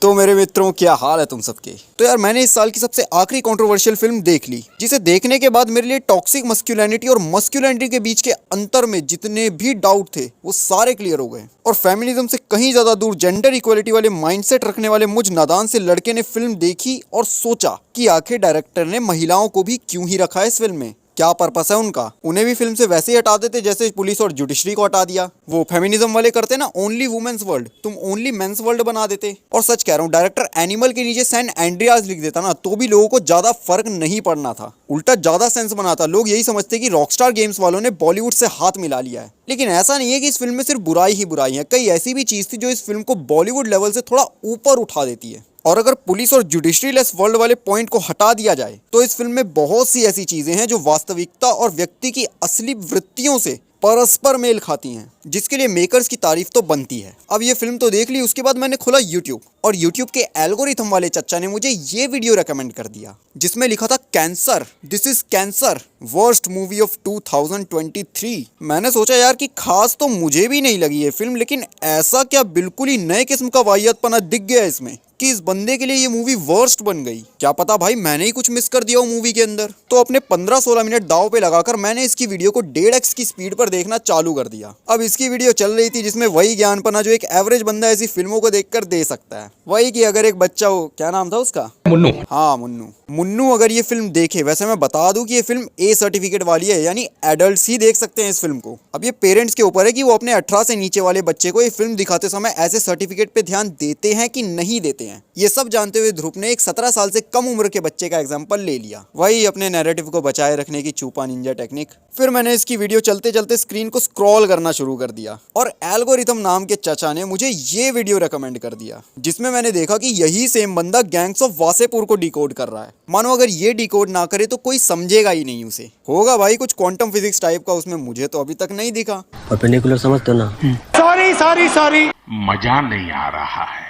तो मेरे मित्रों, क्या हाल है तुम सबके। तो यार, मैंने इस साल की सबसे आखिरी कंट्रोवर्शियल फिल्म देख ली, जिसे देखने के बाद मेरे लिए टॉक्सिक मस्कुलिनिटी और मस्कुलिनिटी के बीच के अंतर में जितने भी डाउट थे वो सारे क्लियर हो गए। और फेमिनिज्म से कहीं ज्यादा दूर जेंडर इक्वलिटी वाले माइंडसेट रखने वाले मुझ नादान से लड़के ने फिल्म देखी और सोचा कि आखिर डायरेक्टर ने महिलाओं को भी क्यों ही रखा है इस फिल्म में, क्या पर्पस है उनका। उन्हें भी फिल्म से वैसे ही हटा देते जैसे पुलिस और जुडिशरी को हटा दिया। वो फेमिनिज्म वाले करते ना, ओनली वुमेन्स वर्ल्ड, तुम ओनली मेंस वर्ल्ड बना देते। और सच कह रहा हूँ, डायरेक्टर एनिमल के नीचे सैन एंड्रियाज लिख देता ना तो भी लोगों को ज्यादा फर्क नहीं पड़ना था, उल्टा ज्यादा सेंस बनाता। लोग यही समझते कि रॉकस्टार गेम्स वालों ने बॉलीवुड से हाथ मिला लिया है। लेकिन ऐसा नहीं है कि इस फिल्म में सिर्फ बुराई ही बुराई है, कई ऐसी भी चीज थी जो इस फिल्म को बॉलीवुड लेवल से थोड़ा ऊपर उठा देती है। और अगर पुलिस और जुडिशरी लेस वर्ल्ड वाले पॉइंट को हटा दिया जाए तो इस फिल्म में बहुत सी ऐसी चीजें हैं जो वास्तविकता और व्यक्ति की असली वृत्तियों से परस्पर मेल खाती हैं, जिसके लिए मेकर्स की तारीफ तो बनती है। अब ये फिल्म तो देख ली, उसके बाद मैंने खोला यूट्यूब और यूट्यूब के एल्गोरिथम वाले चच्चा ने मुझे ये वीडियो रेकमेंड कर दिया जिसमें लिखा था cancer, this is cancer, worst movie of 2023। मैंने सोचा यार कि खास तो मुझे भी नहीं लगी ये फिल्म, लेकिन ऐसा क्या बिल्कुल ही नए किस्म का वाहियातपना दिख गया इसमें कि इस बंदे के लिए ये मूवी वर्स्ट बन गई। क्या पता भाई मैंने ही कुछ मिस कर दिया हो मूवी के अंदर। तो अपने 15-16 मिनट दाव पे लगाकर मैंने इसकी वीडियो को 1.5x की स्पीड पर देखना चालू कर दिया। अब इसकी वीडियो चल रही थी जिसमें वही ज्ञानपना जो एक एवरेज बंदा ऐसी फिल्मों को देखकर दे सकता है। वही कि अगर एक बच्चा हो, क्या नाम था उसका, मुन्नू। हाँ मुन्नू अगर ये फिल्म देखे। वैसे मैं बता दूं कि ये फिल्म ए सर्टिफिकेट वाली है, यानी एडल्ट्स ही देख सकते हैं इस फिल्म को। अब ये पेरेंट्स के ऊपर है कि वो अपने 18 से नीचे वाले बच्चे को ये फिल्म दिखाते समय ऐसे सर्टिफिकेट पे ध्यान देते हैं कि नहीं देते हैं। ये सब जानते हुए ध्रुव ने एक 17 साल से कम उम्र के बच्चे का एग्जाम्पल ले लिया, वही अपने नैरेटिव को बचाए रखने की चूपा निंजा टेक्निक। फिर मैंने इसकी वीडियो चलते चलते स्क्रीन को स्क्रॉल करना शुरू कर दिया और एल्गोरिथम नाम के चचा ने मुझे ये वीडियो रेकमेंड कर दिया जिसमें मैंने देखा कि यही सेम बंदा गैंग्स ऑफ वासेपुर को डिकोड कर रहा है। मानो अगर ये डिकोड ना करे तो कोई समझेगा ही नहीं उसे। होगा भाई कुछ क्वांटम फिजिक्स टाइप का उसमें, मुझे तो अभी तक नहीं दिखा। परपेंडिकुलर समझते हो ना? सॉरी मजा नहीं आ रहा है।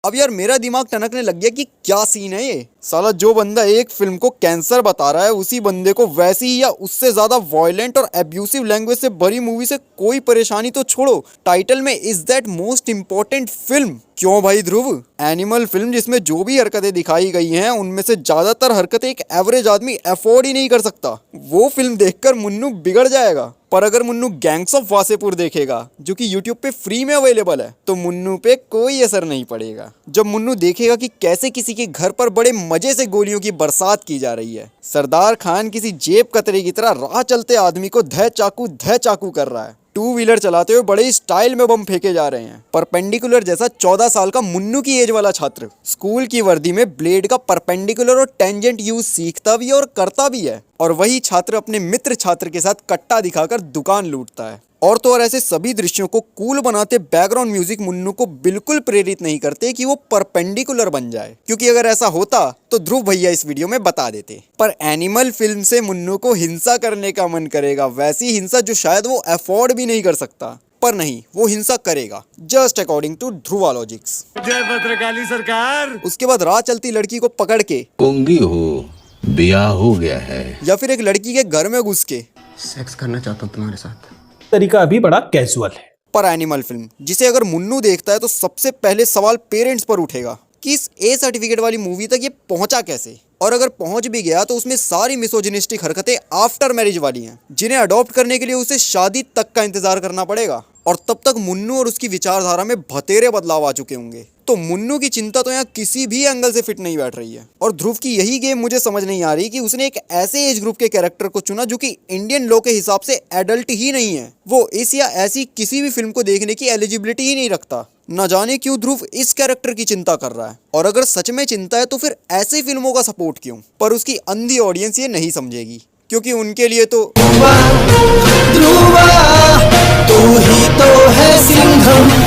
अब यार मेरा दिमाग टनकने लग गया कि क्या सीन है ये। साला जो बंदा एक फिल्म को कैंसर बता रहा है उसी बंदे को वैसी ही या उससे ज्यादा वायलेंट और एब्यूसिव लैंग्वेज से भरी मूवी से कोई परेशानी तो छोड़ो, टाइटल में is that most important film. क्यों भाई ध्रुव, एनिमल फिल्म जिसमें जो भी हरकतें दिखाई गई हैं उनमें से ज्यादातर हरकतें एक एवरेज आदमी अफोर्ड ही नहीं कर सकता। वो फिल्म देखकर मुन्नू बिगड़ जाएगा। पर अगर मुन्नू गैंग्स ऑफ वासेपुर देखेगा जो कि यूट्यूब पे फ्री में अवेलेबल है तो मुन्नू पे कोई असर नहीं पड़ेगा। जब मुन्नू देखेगा कि कैसे किसी के घर पर बड़े मजे से गोलियों की बरसात की जा रही है, सरदार खान किसी जेब कतरे की तरह राह चलते आदमी को धै चाकू कर रहा है, टू व्हीलर चलाते हुए बड़े स्टाइल में बम फेंके जा रहे हैं। परपेंडिकुलर जैसा 14 साल का मुन्नू की एज वाला छात्र स्कूल की वर्दी में ब्लेड का परपेंडिकुलर और टेंजेंट यूज सीखता भी है और करता भी है, और वही छात्र अपने मित्र छात्र के साथ कट्टा दिखाकर दुकान लूटता है। और तो और ऐसे सभी दृश्यों को कूल बनाते बैकग्राउंड म्यूजिक मुन्नू को बिल्कुल प्रेरित नहीं करते कि वो परपेंडिकुलर बन जाए, क्योंकि अगर ऐसा होता तो ध्रुव भैया इस वीडियो में बता देते। पर एनिमल फिल्म से मुन्नू को हिंसा करने का मन करेगा, वैसी हिंसा जो शायद वो अफोर्ड भी नहीं कर सकता। पर नहीं, वो हिंसा करेगा just according to Dhruva logics. जय भद्रकाली सरकार। उसके बाद राह चलती लड़की को पकड़ के पोंगी हो, ब्याह हो गया है, या फिर एक लड़की के घर में घुस के सेक्स करना चाहता हूँ तुम्हारे साथ। तरीका अभी बड़ा कैजुअल है। पर एनिमल फिल्म जिसे अगर मुन्नू देखता है तो सबसे पहले सवाल पेरेंट्स पर उठेगा कि इस ए सर्टिफिकेट वाली मूवी तक ये पहुंचा कैसे, और अगर पहुंच भी गया तो उसमें सारी मिसोजिनिस्टिक हरकतें आफ्टर मैरिज वाली हैं जिन्हें अडॉप्ट करने के लिए उसे शादी तक का इंतजार करना पड़ेगा। और तब तक मुन्नू और उसकी विचारधारा में भतेरे बदलाव आ चुके होंगे। तो मुन्नू की चिंता तो यहाँ किसी भी एंगल से फिट नहीं बैठ रही है। और ध्रुव की यही गेम मुझे समझ नहीं आ रही कि उसने एक ऐसे एज ग्रुप के कैरेक्टर को चुना जो कि इंडियन लॉ के हिसाब से एडल्ट ही नहीं है। वो इस या ऐसी किसी भी फिल्म को देखने की एलिजिबिलिटी ही नहीं रखता। न जाने क्यों ध्रुव इस कैरेक्टर की चिंता कर रहा है, और अगर सच में चिंता है तो फिर ऐसी फिल्मों का सपोर्ट क्यों। पर उसकी अंधी ऑडियंस ये नहीं समझेगी, क्योंकि उनके लिए तो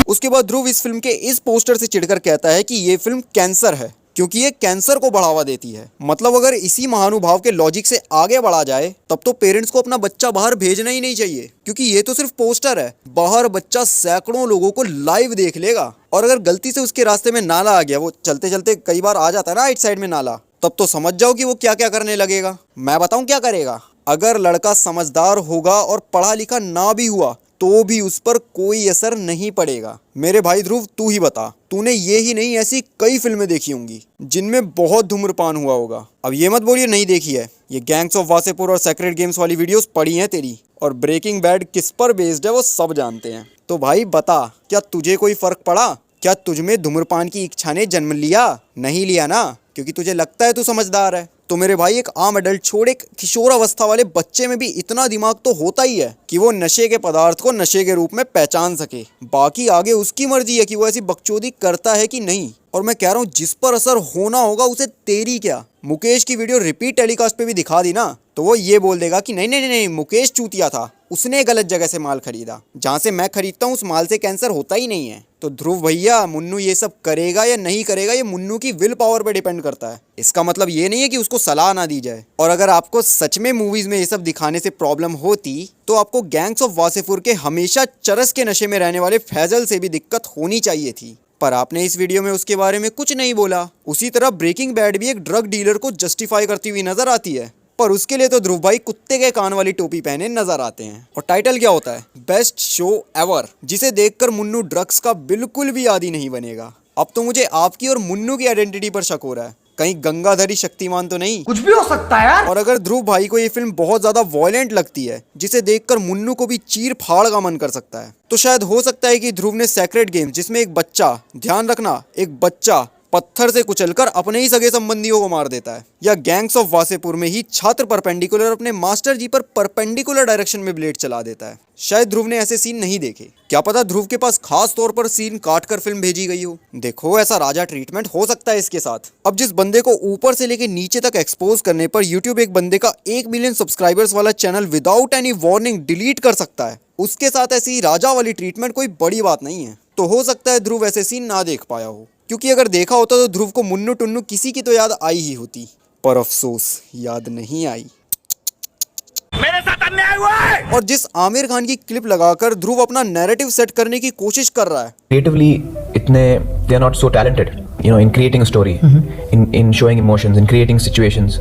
उसके बाद ध्रुव इस फिल्म के इस पोस्टर से चिढ़कर कहता है कि ये फिल्म कैंसर है क्योंकि ये कैंसर को बढ़ावा देती है। मतलब अगर इसी महानुभाव के लॉजिक से आगे बढ़ा जाए तब तो पेरेंट्स को अपना बच्चा बाहर भेजना ही नहीं चाहिए, क्योंकि ये तो सिर्फ पोस्टर है। बाहर बच्चा सैकड़ों लोगों को लाइव देख लेगा, और अगर गलती से उसके रास्ते में नाला आ गया, वो चलते चलते कई बार आ जाता है ना राइट साइड में नाला, तब तो समझ जाओ कि वो क्या क्या करने लगेगा। मैं बताऊं क्या करेगा। अगर लड़का समझदार होगा और पढ़ा लिखा ना भी हुआ तो भी उस पर कोई असर नहीं पड़ेगा। मेरे भाई ध्रुव, तू ही बता, तूने ये ही नहीं ऐसी कई फिल्में देखी होंगी जिनमें बहुत धूम्रपान हुआ होगा। अब ये मत बोलिए नहीं देखी है, ये गैंग्स ऑफ वासेपुर और सेक्रेड गेम्स वाली वीडियोस पड़ी हैं तेरी, और ब्रेकिंग बैड किस पर बेस्ड है वो सब जानते हैं। तो भाई बता, क्या तुझे कोई फर्क पड़ा? क्या तुझमें धूम्रपान की इच्छा ने जन्म लिया? नहीं लिया ना, क्योंकि तुझे लगता है तू समझदार है। तो मेरे भाई, एक आम एडल्ट छोड़ एक किशोरावस्था वाले बच्चे में भी इतना दिमाग तो होता ही है कि वो नशे के पदार्थ को नशे के रूप में पहचान सके। बाकी आगे उसकी मर्जी है कि वो ऐसी बकचोदी करता है कि नहीं। और मैं कह रहा हूँ, जिस पर असर होना होगा उसे तेरी क्या। मुकेश की वीडियो रिपीट टेलीकास्ट पे भी दिखा दी ना, तो वो ये बोल देगा कि नहीं नहीं नहीं, मुकेश चूतिया था, उसने गलत जगह से माल खरीदा। जहाँ से मैं खरीदता हूँ उस माल से कैंसर होता ही नहीं है। तो ध्रुव भैया, मुन्नू ये सब करेगा या नहीं करेगा, ये मुन्नू की विल पावर पे डिपेंड करता है। इसका मतलब ये नहीं है कि उसको सलाह ना दी जाए। और अगर आपको सच में मूवीज में ये सब दिखाने से प्रॉब्लम होती, तो आपको गैंग्स ऑफ वासेपुर के हमेशा चरस के नशे में रहने वाले फैजल से भी दिक्कत होनी चाहिए थी। पर आपने इस वीडियो में उसके बारे में कुछ नहीं बोला। उसी तरह ब्रेकिंग बैड भी एक ड्रग डीलर को जस्टिफाई करती हुई नजर आती है, पर उसके लिए तो ध्रुव भाई कुत्ते के कान वाली टोपी पहने नजर आते हैं। और टाइटल क्या होता है? बेस्ट शो एवर, जिसे देखकर मुन्नू ड्रग्स का बिल्कुल भी आदी नहीं बनेगा। अब तो मुझे आपकी और मुन्नू की आइडेंटिटी पर शक हो रहा है, कहीं गंगाधरी शक्तिमान तो नहीं? कुछ भी हो सकता है यार। और अगर ध्रुव भाई को ये फिल्म बहुत ज्यादा वॉयलेंट लगती है, जिसे देखकर मुन्नू को भी चीर फाड़ का मन कर सकता है, तो शायद हो सकता है कि ध्रुव ने सेक्रेड गेम्स, जिसमें एक बच्चा, ध्यान रखना, एक बच्चा पत्थर से कुचलकर अपने ही सगे संबंधियों को मार देता है, या गैंग्स ऑफ वासेपुर में ही छात्र परपेंडिकुलर अपने मास्टर जी पर परपेंडिकुलर डायरेक्शन में ब्लेड चला देता है। शायद ध्रुव ने ऐसे सीन नहीं देखे। क्या पता ध्रुव के पास खास तौर पर सीन काट कर फिल्म भेजी गई हो। देखो, ऐसा राजा ट्रीटमेंट हो सकता है इसके साथ। अब जिस बंदे को ऊपर से लेके नीचे तक एक्सपोज करने पर यूट्यूब एक बंदे का 1 मिलियन सब्सक्राइबर्स वाला channel without any warning delete कर सकता है, उसके साथ ऐसी राजा वाली ट्रीटमेंट कोई बड़ी बात नहीं है। तो हो सकता है ध्रुव ऐसे सीन ना देख पाया हो, क्योंकि अगर देखा होता तो ध्रुव को मुन्नू टुन्नू किसी की तो याद आई ही होती। पर अफसोस, याद नहीं आई। मेरे साथ अन्याय हुआ है। और जिस आमिर खान की क्लिप लगाकर ध्रुव अपना नैरेटिव सेट करने की कोशिश कर रहा है, creatively इतने they are not so talented, you know, in creating a story, in showing emotions, in creating situations.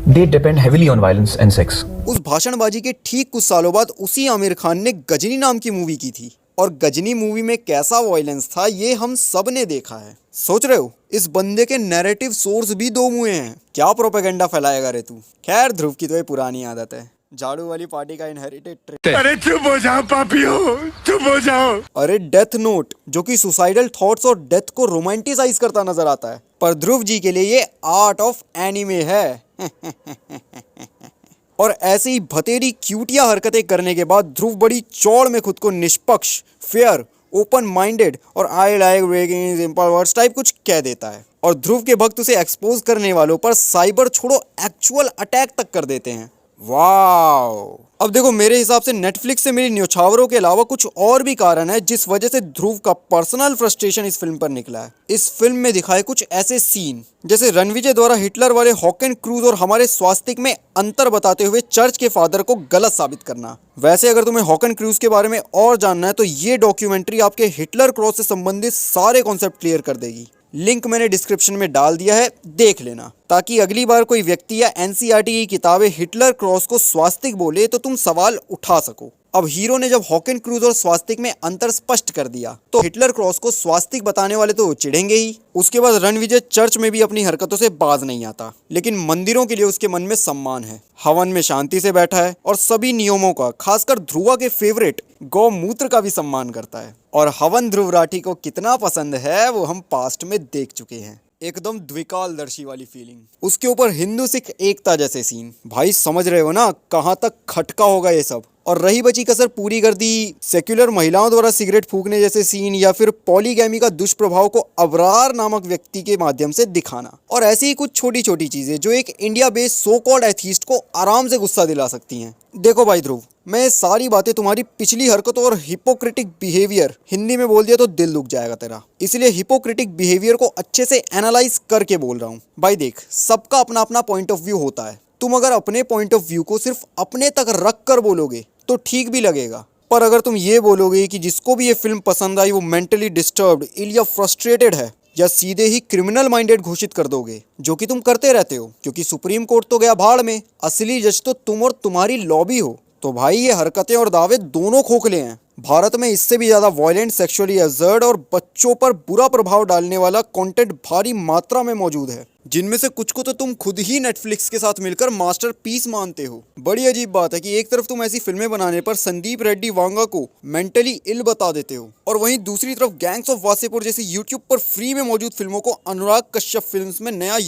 They depend heavily on violence and sex. उस भाषणबाजी के ठीक कुछ सालों बाद उसी आमिर खान ने गजनी नाम की मूवी की थी, और गजनी मूवी में कैसा वायलेंस था ये हम सब ने देखा है। सोच रहे हो, इस बंदे के नैरेटिव सोर्स भी 2 मुंह हैं। क्या प्रोपेगेंडा फैलाएगा रे तू। खैर, ध्रुव की तो ये पुरानी आदत है, झाड़ू वाली पार्टी का इनहेरिटेड ट्रेट। अरे चुप हो जाओ पापियो, चुप हो जाओ। अरे डेथ नोट, जो कि सुसाइडल थॉट्स और डेथ को रोमांटिसाइज करता नजर आता है, पर ध्रुव जी के लिए ये आर्ट ऑफ एनिमे है। और ऐसी भतेरी क्यूटिया हरकतें करने के बाद ध्रुव बड़ी चौड़ में खुद को निष्पक्ष, फेयर, ओपन माइंडेड और I like breaking simple words type कुछ कह देता है। और ध्रुव के भक्त उसे एक्सपोज करने वालों पर साइबर छोड़ो एक्चुअल अटैक तक कर देते हैं। वाओ। अब देखो, मेरे हिसाब से नेटफ्लिक्स से मिली न्योछावरों के अलावा कुछ और भी कारण है जिस वजह से ध्रुव का पर्सनल फ्रस्ट्रेशन इस फिल्म पर निकला है। इस फिल्म में दिखाए कुछ ऐसे सीन, जैसे रणविजय द्वारा हिटलर वाले हॉकेन क्रूज और हमारे स्वास्तिक में अंतर बताते हुए चर्च के फादर को गलत साबित करना। वैसे अगर तुम्हें हॉकेन क्रूज के बारे में और जानना है तो ये डॉक्यूमेंट्री आपके हिटलर क्रॉस से संबंधित सारे कॉन्सेप्ट क्लियर कर देगी। लिंक मैंने डिस्क्रिप्शन में डाल दिया है, देख लेना, ताकि अगली बार कोई व्यक्ति या एनसीईआरटी की किताबें हिटलर क्रॉस को स्वास्तिक बोले तो तुम सवाल उठा सको। अब हीरो ने जब हॉकेन क्रूज और स्वास्तिक में अंतर स्पष्ट कर दिया, तो हिटलर क्रॉस को स्वास्तिक बताने वाले तो चिढ़ेंगे ही। उसके बाद रणविजय चर्च में भी अपनी हरकतों से बाज नहीं आता, लेकिन मंदिरों के लिए उसके मन में सम्मान है, हवन में शांति से बैठा है और सभी नियमों का, खासकर ध्रुवा के फेवरेट गौमूत्र का भी सम्मान करता है। और हवन ध्रुव राठी को कितना पसंद है वो हम पास्ट में देख चुके हैं। एकदम द्विकालदर्शी वाली फीलिंग, उसके ऊपर हिंदू सिख एकता जैसे सीन। भाई समझ रहे हो ना कहाँ तक खटका होगा ये सब। और रही बची कसर पूरी कर दी सेक्युलर महिलाओं द्वारा सिगरेट फूकने जैसे सीन, या फिर पॉलीगैमी का दुष्प्रभाव को अबरार नामक व्यक्ति के माध्यम से दिखाना। और ऐसी ही कुछ छोटी छोटी चीजें जो एक India based so called atheist को आराम से गुस्सा दिला सकती हैं। देखो भाई ध्रुव, मैं सारी बातें तुम्हारी पिछली हरकतों और हिपोक्रेटिक बिहेवियर, हिंदी में बोल दिया तो दिल दुख जाएगा तेरा, इसलिए हिपोक्रेटिक बिहेवियर को अच्छे से एनालाइज करके बोल रहा हूँ। भाई देख, सबका अपना अपना पॉइंट ऑफ व्यू होता है। तुम अगर अपने पॉइंट ऑफ व्यू को सिर्फ अपने तक रख कर बोलोगे तो ठीक भी लगेगा, पर अगर तुम ये बोलोगे कि जिसको भी ये फिल्म पसंद आई वो मेंटली डिस्टर्ब्ड, इल या फ्रस्ट्रेटेड है, या सीधे ही क्रिमिनल माइंडेड घोषित कर दोगे, जो कि तुम करते रहते हो, क्योंकि सुप्रीम कोर्ट तो गया भाड़ में, असली जज तो तुम और तुम्हारी लॉबी हो, तो भाई ये हरकतें और दावे दोनों खोखले हैं। भारत में इससे भी ज्यादा वॉयलेंट, सेक्सुअली अजर्ड और बच्चों पर बुरा प्रभाव डालने वाला कंटेंट भारी मात्रा में मौजूद है, जिनमें से कुछ को तो तुम खुद ही नेटफ्लिक्स के साथ मिलकर मास्टरपीस मानते हो। बड़ी अजीब बात है कि एक तरफ तुम ऐसी फिल्में बनाने पर संदीप रेड्डी वांगा को मेंटली इल बता देते हो, और वहीं दूसरी तरफ गैंग्स ऑफ वासेपुर जैसी यूट्यूब पर फ्री में मौजूद फिल्मों को अनुराग कश्यप फिल्म्स में नया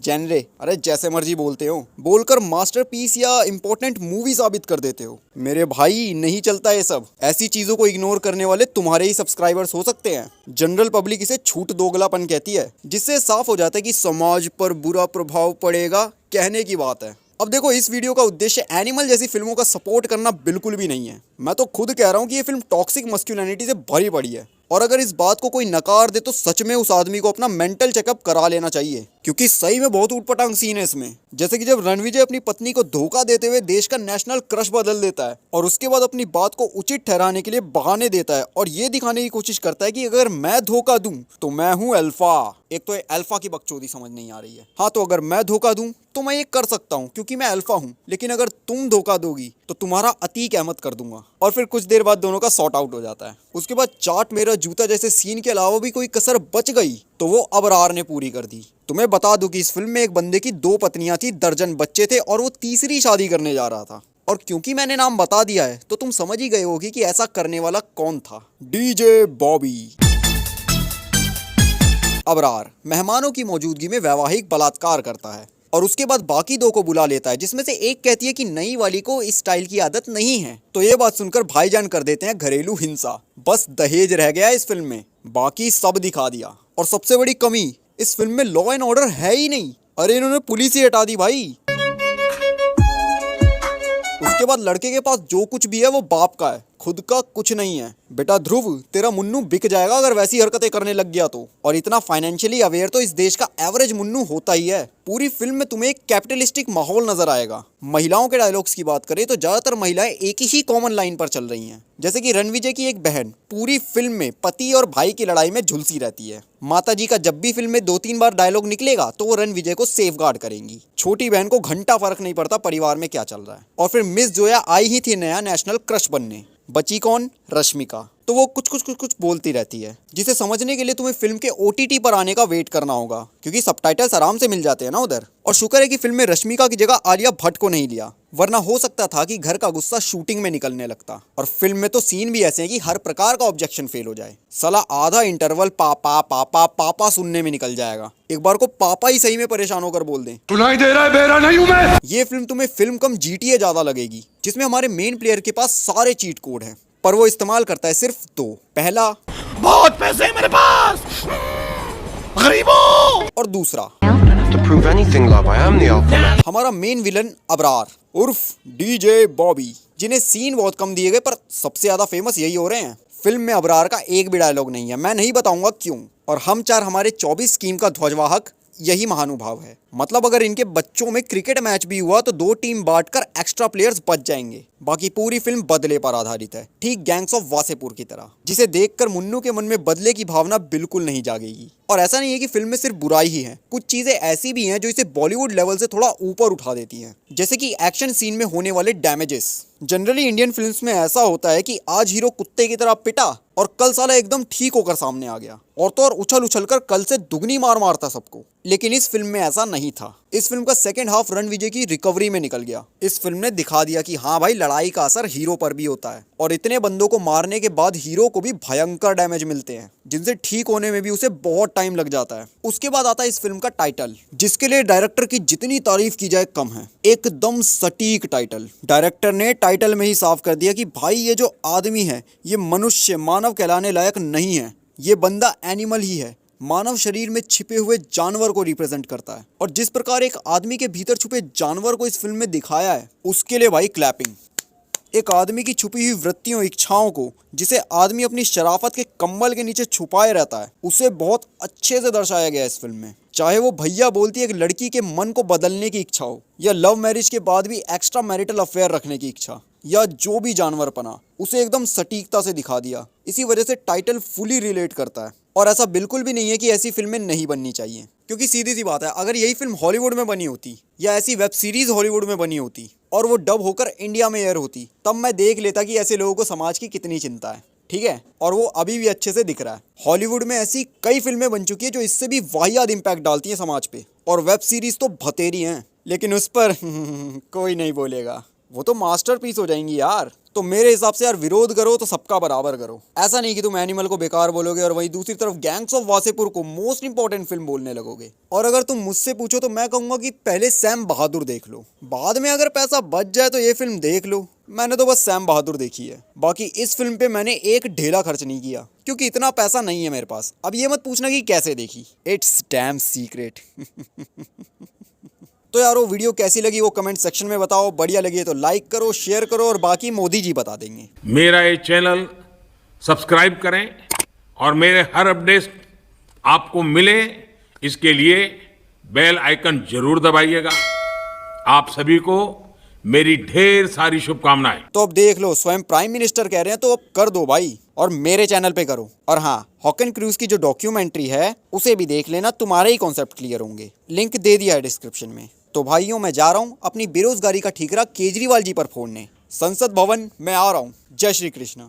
जेनरे अरे जैसे मर्जी बोलते हो बोलकर मास्टरपीस या इंपॉर्टेंट मूवी साबित कर देते हो। मेरे भाई नहीं चलता ये सब। ऐसी चीजों को इग्नोर करने वाले तुम्हारे ही सब्सक्राइबर्स हो सकते हैं। जनरल पब्लिक इसे छूट दोगलापन कहती है, जिससे साफ हो जाता है कि समाज पर बुरा प्रभाव पड़ेगा कहने की बात है। अब देखो, इस वीडियो का उद्देश्य एनिमल जैसी फिल्मों का सपोर्ट करना बिल्कुल भी नहीं है। मैं तो खुद कह रहा हूँ कि ये फिल्म टॉक्सिक मस्कुलिनिटी से भरी पड़ी है, और अगर इस बात को कोई नकार दे तो सच में उस आदमी को अपना मेंटल चेकअप करा लेना चाहिए, क्योंकि सही में बहुत ऊटपटांग सीन है इसमें। जैसे कि जब रणविजय अपनी पत्नी को धोखा देते हुए देश का नेशनल क्रश बदल देता है और उसके बाद अपनी बात को उचित ठहराने के लिए बहाने देता है और ये दिखाने की कोशिश करता है कि अगर मैं धोखा दूं तो मैं हूं अल्फा। एक तो ये अल्फा की बकचोदी समझ नहीं आ रही है। हाँ, तो अगर मैं धोखा दूं तो मैं ये कर सकता हूँ क्योंकि मैं अल्फा हूँ, लेकिन अगर तुम धोखा दोगी तो तुम्हारा अतीक अहमद कर दूंगा। और फिर कुछ देर बाद दोनों का सॉर्ट आउट हो जाता है। उसके बाद चाट मेरा जूता जैसे सीन के अलावा भी कोई कसर बच गई तो वो अबरार ने पूरी कर दी। तुम्हें बता दूं कि इस फिल्म में एक बंदे की 2 पत्नियां थी, दर्जन बच्चे थे और वो तीसरी शादी करने जा रहा था। और क्योंकि मैंने नाम बता दिया है तो तुम समझ ही गए होगी कि ऐसा करने वाला कौन था। डीजे बॉबी। अबरार मेहमानों की मौजूदगी में वैवाहिक बलात्कार करता है और उसके बाद बाकी 2 को बुला लेता है, जिसमें से एक कहती है कि नई वाली को इस स्टाइल की आदत नहीं है। तो ये बात सुनकर भाईजान कर देते हैं घरेलू हिंसा। बस दहेज रह गया इस फिल्म में, बाकी सब दिखा दिया। और सबसे बड़ी कमी, इस फिल्म में लॉ एंड ऑर्डर है ही नहीं। अरे इन्होंने पुलिस ही हटा दी भाई। उसके बाद लड़के के पास जो कुछ भी है वो बाप का है, खुद का कुछ नहीं है। बेटा ध्रुव, तेरा मुन्नू बिक जाएगा अगर वैसी हरकतें करने लग गया तो। और इतना फाइनेंशियली अवेयर तो इस देश का एवरेज मुन्नू होता ही है। पूरी फिल्म में तुम्हें एक कैपिटलिस्टिक माहौल नजर आएगा। महिलाओं के डायलॉग्स की बात करें तो ज्यादातर महिलाएं एक ही कॉमन लाइन पर चल रही हैं। जैसे कि रणविजय की एक बहन पूरी फिल्म में पति और भाई की लड़ाई में झुलसी रहती है। माता जी का जब भी फिल्म में 2-3 बार डायलॉग निकलेगा तो वो रणविजय को सेफगार्ड करेंगी। छोटी बहन को घंटा फर्क नहीं पड़ता परिवार में क्या चल रहा है। और फिर मिस जोया आई ही थी नया नेशनल क्रश बनने, बची कौन? रश्मिका। तो वो कुछ बोलती रहती है, जिसे समझने के लिए तुम्हें फिल्म के OTT पर आने का वेट करना होगा, क्योंकि सबटाइटल्स आराम से मिल जाते हैं ना उधर। और शुक्र है कि फिल्म में रश्मिका की जगह आलिया भट्ट को नहीं लिया, वरना हो सकता था कि घर का गुस्सा शूटिंग में निकलने लगता। और फिल्म में तो सीन भी ऐसे हैं कि हर प्रकार का ऑब्जेक्शन फेल हो जाए। साला आधा इंटरवल पापा पापा पापा सुनने में निकल जाएगा। एक बार को पापा ही सही में परेशान होकर बोल दें। सुनाई दे रहा है, बेरा नहीं हूं मैं। ये फिल्म तुम्हें फिल्म कम GTA ज्यादा लगेगी, जिसमें हमारे मेन प्लेयर के पास सारे चीट कोड हैं, पर वो इस्तेमाल करता है सिर्फ 2। पहला, बहुत पैसे हैं मेरे पास, गरीबों। और दूसरा, To prove anything, love, I am the alpha male. हमारा मेन विलन अबरार उर्फ डीजे बॉबी, जिन्हें सीन बहुत कम दिए गए पर सबसे ज्यादा फेमस यही हो रहे हैं। फिल्म में अबरार का एक भी डायलॉग नहीं है, मैं नहीं बताऊंगा क्यों। और हम 4 हमारे 24 स्कीम का ध्वजवाहक यही महानुभाव है। मतलब अगर इनके बच्चों में क्रिकेट मैच भी हुआ तो 2 टीम बांटकर एक्स्ट्रा प्लेयर्स बच जाएंगे। बाकी पूरी फिल्म बदले पर आधारित है, ठीक गैंग्स ऑफ वासेपुर की तरह, जिसे देखकर मुन्नू के मन में बदले की भावना बिल्कुल नहीं जागेगी। और ऐसा नहीं है कि फिल्म में सिर्फ बुराई ही है, कुछ चीजें ऐसी भी हैं जो इसे बॉलीवुड लेवल से थोड़ा ऊपर उठा देती हैं। जैसे कि एक्शन सीन में होने वाले डैमेजेस। जनरली इंडियन फिल्म्स में ऐसा होता है कि आज हीरो कुत्ते की तरह पिटा और कल साला एकदम ठीक होकर सामने आ गया, और तो और उछल कर कल से दुगनी मार मारता सबको। लेकिन इस फिल्म में ऐसा नहीं था। इस फिल्म का सेकंड हाफ रणविजय की रिकवरी में निकल गया। इस फिल्म ने दिखा दिया कि हाँ भाई, लड़ाई का असर हीरो पर भी होता है, और इतने बंदों को मारने के बाद हीरो को भी भयंकर डैमेज मिलते हैं, जिनसे ठीक होने में भी उसे बहुत टाइम लग जाता है। उसके बाद आता है इस फिल्म का टाइटल, जिसके लिए डायरेक्टर की जितनी तारीफ की जाए कम है। एकदम सटीक टाइटल। डायरेक्टर ने टाइटल में ही साफ कर दिया कि भाई ये जो आदमी है ये मनुष्य, मानव कहलाने लायक नहीं है। ये बंदा एनिमल ही है, मानव शरीर में छिपे हुए जानवर को रिप्रेजेंट करता है। और जिस प्रकार एक आदमी के भीतर छुपे जानवर को इस फिल्म में दिखाया है, उसके लिए भाई क्लैपिंग। एक आदमी की छुपी हुई वृत्तियों, इच्छाओं को, जिसे आदमी अपनी शराफत के कंबल के नीचे छुपाए रहता है, उसे बहुत अच्छे से दर्शाया गया है इस फिल्म में। चाहे वो भैया बोलती है एक लड़की के मन को बदलने की इच्छा हो, या लव मैरिज के बाद भी एक्स्ट्रा मैरिटल अफेयर रखने की इच्छा, या जो भी जानवरपना, उसे एकदम सटीकता से दिखा दिया। इसी वजह से टाइटल फुली रिलेट करता है। और ऐसा बिल्कुल भी नहीं है कि ऐसी फिल्में नहीं बननी चाहिए, क्योंकि सीधी सी बात है, अगर यही फिल्म हॉलीवुड में बनी होती या ऐसी वेब सीरीज हॉलीवुड में बनी होती और वो डब होकर इंडिया में एयर होती, तब मैं देख लेता कि ऐसे लोगों को समाज की कितनी चिंता है। ठीक है, और वो अभी भी अच्छे से दिख रहा है। हॉलीवुड में ऐसी कई फिल्में बन चुकी है जो इससे भी वाहियात इम्पैक्ट डालती हैं समाज पे, और वेब सीरीज तो भतेरी हैं, लेकिन उस पर कोई नहीं बोलेगा, वो तो मास्टरपीस हो जाएंगी यार। तो मेरे हिसाब से यार विरोध करो तो सबका बराबर करो। ऐसा नहीं कि तुम एनिमल को बेकार बोलोगे और वहीं दूसरी तरफ गैंग्स ऑफ वासेपुर को मोस्ट इंपॉर्टेंट फिल्म बोलने लगोगे। और अगर तुम मुझसे पूछो तो मैं कहूंगा कि पहले सैम बहादुर देख लो, बाद में अगर पैसा बच जाए तो ये फिल्म देख लो। मैंने तो बस सैम बहादुर देखी है, बाकी इस फिल्म पे मैंने एक ढेला खर्च नहीं किया, क्योंकि इतना पैसा नहीं है मेरे पास। अब ये मत पूछना कि कैसे देखी, इट्स डैम सीक्रेट। तो यारो वीडियो कैसी लगी वो कमेंट सेक्शन में बताओ, बढ़िया लगी है तो लाइक करो, शेयर करो, और बाकी मोदी जी बता देंगे। मेरा ये चैनल सब्सक्राइब करें और मेरे हर अपडेट आपको मिले, इसके लिए बेल आइकन जरूर दबाइएगा। आप सभी को मेरी ढेर सारी शुभकामनाएं। तो अब देख लो, स्वयं प्राइम मिनिस्टर कह रहे हैं तो अब कर दो भाई, और मेरे चैनल पे करो। और हाँ, हॉकन क्रूज की जो डॉक्यूमेंट्री है उसे भी देख लेना, तुम्हारे ही कॉन्सेप्ट क्लियर होंगे। लिंक दे दिया है डिस्क्रिप्शन में। तो भाइयों, मैं जा रहा हूँ अपनी बेरोजगारी का ठीकरा केजरीवाल जी पर फोड़ने। संसद भवन मैं आ रहा हूँ। जय श्री कृष्ण।